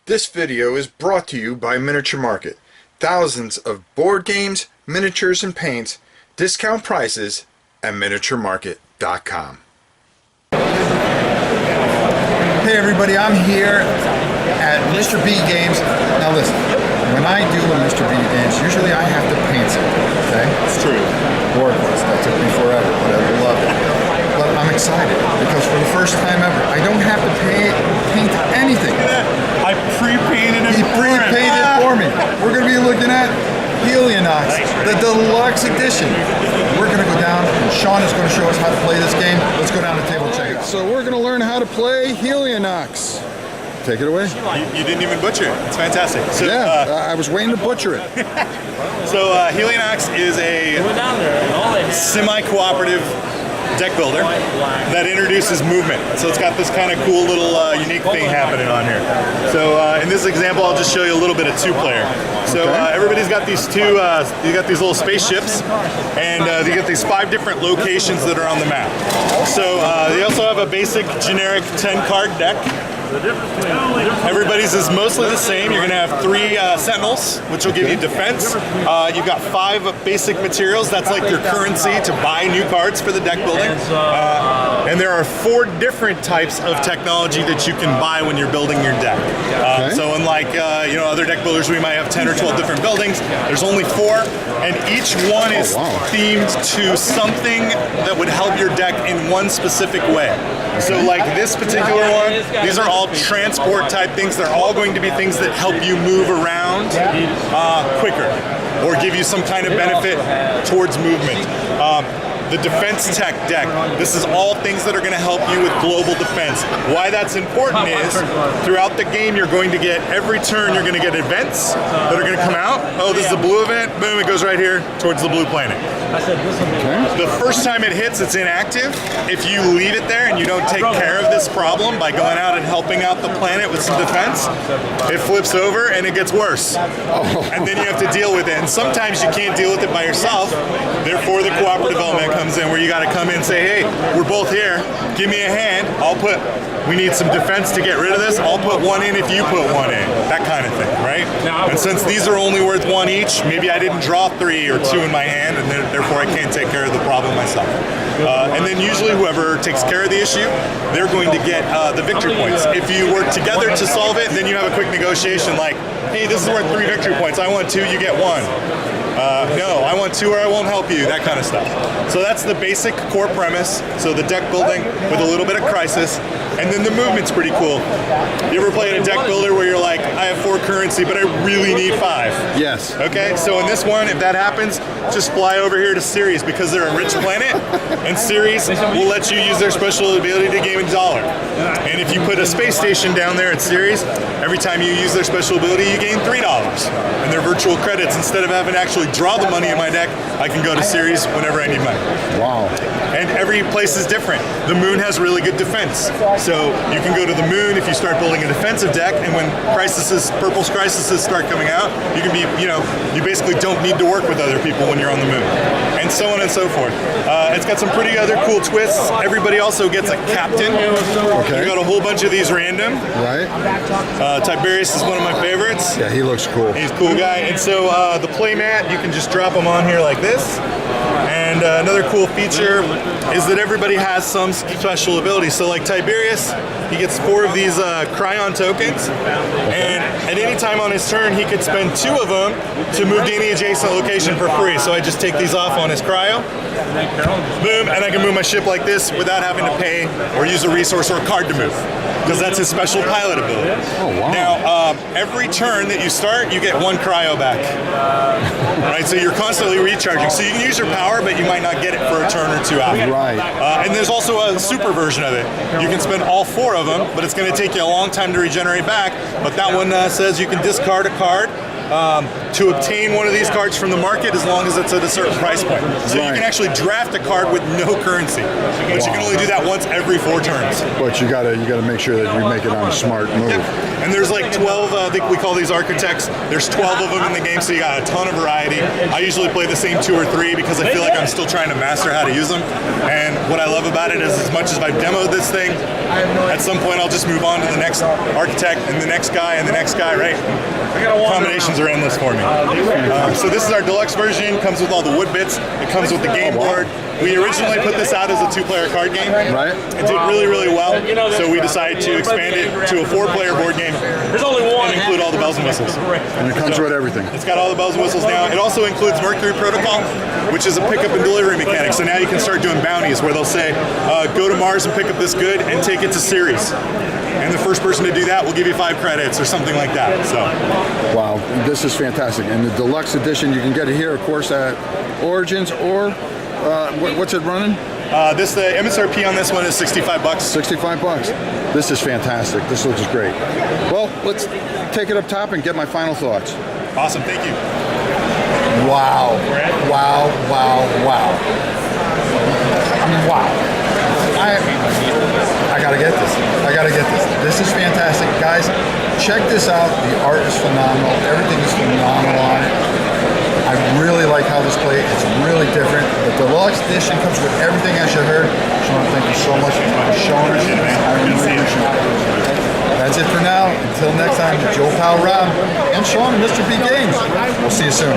This video is brought to you by Miniature Market. Thousands of board games, miniatures, and paints, discount prices at miniaturemarket.com. Hey everybody, I'm here at Mr. B Games. Now listen, when I do a Mr. B Games, usually I have to paint something, okay? It's true. Worthless, that took me forever, but I love it. But I'm excited because for the first time ever, I don't have to paint anything. I pre-painted it. He pre-painted for me. We're going to be looking at Helionox, the Deluxe Edition. We're going to go down and Sean is going to show us how to play this game. Let's go down to the table and check it out. So we're going to learn how to play Helionox. Take it away. You didn't even butcher it. It's fantastic. So, Yeah, I was waiting to butcher it. So Helionox is a semi-cooperative deck builder that introduces movement. So it's got this kind of cool little unique thing happening on here. So in this example, I'll just show you a little bit of two-player. So everybody's got these you got these little spaceships, and you get these 5 different locations that are on the map. So they also have a basic generic 10-card deck. Everybody's is mostly the same. You're going to have 3 sentinels, which will give you defense. You've got 5 basic materials. That's like your currency to buy new cards for the deck building. And there are 4 different types of technology that you can buy when you're building your deck. So unlike other deck builders, we might have 10 or 12 different buildings. There's only 4, and each one is themed to something that would help your deck in one specific way. So like this particular one, these are all transport type things. They're all going to be things that help you move around quicker or give you some kind of benefit towards movement. The defense tech deck, this is all things that are going to help you with global defense. Why that's important is throughout the game you're going to get, every turn you're going to get events that are going to come out. Oh, this is a blue event, boom, it goes right here towards the blue planet. The first time it hits, it's inactive. If you leave it there and you don't take care of this problem by going out and helping out the planet with some defense, it flips over and it gets worse. And then you have to deal with it. And sometimes you can't deal with it by yourself. Therefore, the cooperative element comes in where you got to come in and say, hey, we're both here. Give me a hand. We need some defense to get rid of this. I'll put 1 in if you put 1 in. That kind of thing, right? And since these are only worth 1 each, maybe I didn't draw 3 or 2 in my hand, and therefore I can't take care of the problem myself. And then usually whoever takes care of the issue, they're going to get the victory points. If you work together to solve it, then you have a quick negotiation like, hey, this is worth 3 victory points. I want 2, you get 1. No, I want 2 or I won't help you, that kind of stuff. So that's the basic core premise. So the deck building with a little bit of crisis, and then the movement's pretty cool. You ever played a deck builder where you're like, I have 4 currency, but I really need 5? Yes. Okay, so in this one, if that happens, just fly over here to Ceres because they're a rich planet, and Ceres will let you use their special ability to gain $1. And if you put a space station down there at Ceres, every time you use their special ability, you gain $3. And they're virtual credits. Instead of having to actually draw the money in my deck, I can go to Ceres whenever I need money. Wow. And every place is different. The moon has really good defense. So you can go to the moon if you start building a defensive deck, and when purple crises start coming out, you can be, you basically don't need to work with other people when you're on the moon. And so on and so forth. It's got some pretty other cool twists. Everybody also gets a captain. Okay. You got a whole bunch of these random. Right. Tiberius is one of my favorites. Yeah, he looks cool. He's a cool guy. And so the play mat, you can just drop them on here like this. And another cool feature is that everybody has some special abilities. So like Tiberius, he gets 4 of these Cryon tokens, and at any time on his turn, he could spend 2 of them to move to any adjacent location for free. So I just take these off on his cryo, boom, and I can move my ship like this without having to pay or use a resource or a card to move, because that's his special pilot ability. Oh, wow. Now, every turn that you start, you get 1 cryo back. Right, so you're constantly recharging. So you can use your power, but you might not get it for a turn or 2 after. Right. And there's also a super version of it. You can spend all 4 of them, but it's going to take you a long time to regenerate back. But that one says you can discard a card to obtain one of these cards from the market as long as it's at a certain price point. So you can actually draft a card with no currency, but you can only do that once every 4 turns. But you gotta make sure that you make it on a smart move. Yep. And there's like 12, I think we call these architects. There's 12 of them in the game, so you got a ton of variety. I usually play the same 2 or 3 because I feel like I'm still trying to master how to use them. And what I love about it is, as much as I've demoed this thing, at some point I'll just move on to the next architect and the next guy and the next guy, right? Combinations are endless for me. So this is our deluxe version. Comes with all the wood bits. It comes with the game board. We originally put this out as a 2-player card game. Right. It did really, really well. So we decided to expand it to a 4-player board game. There's only one. And include all the bells and whistles. And it comes with everything. It's got all the bells and whistles now. It also includes Mercury Protocol, which is a pickup and delivery mechanic. So now you can start doing bounties where they'll say, go to Mars and pick up this good and take it to Ceres. And the first person to do that will give you 5 credits or something like that. So, wow, this is fantastic. And the deluxe edition, you can get it here, of course, at Origins, or what's it running? The MSRP on this one is $65. $65. This is fantastic. This looks great. Well, let's take it up top and get my final thoughts. Awesome, thank you. Wow. Wow, wow, wow. I mean, wow. I gotta get this. I gotta get this. This is fantastic. Guys, check this out. The art is phenomenal. Everything is phenomenal on it. I really like how this plays. It's really different. The deluxe edition comes with everything, as you heard. Sean, thank you so much for showing us. That's it for now. Until next time, Joe Pal Rob and Sean and Mr. B Games. We'll see you soon.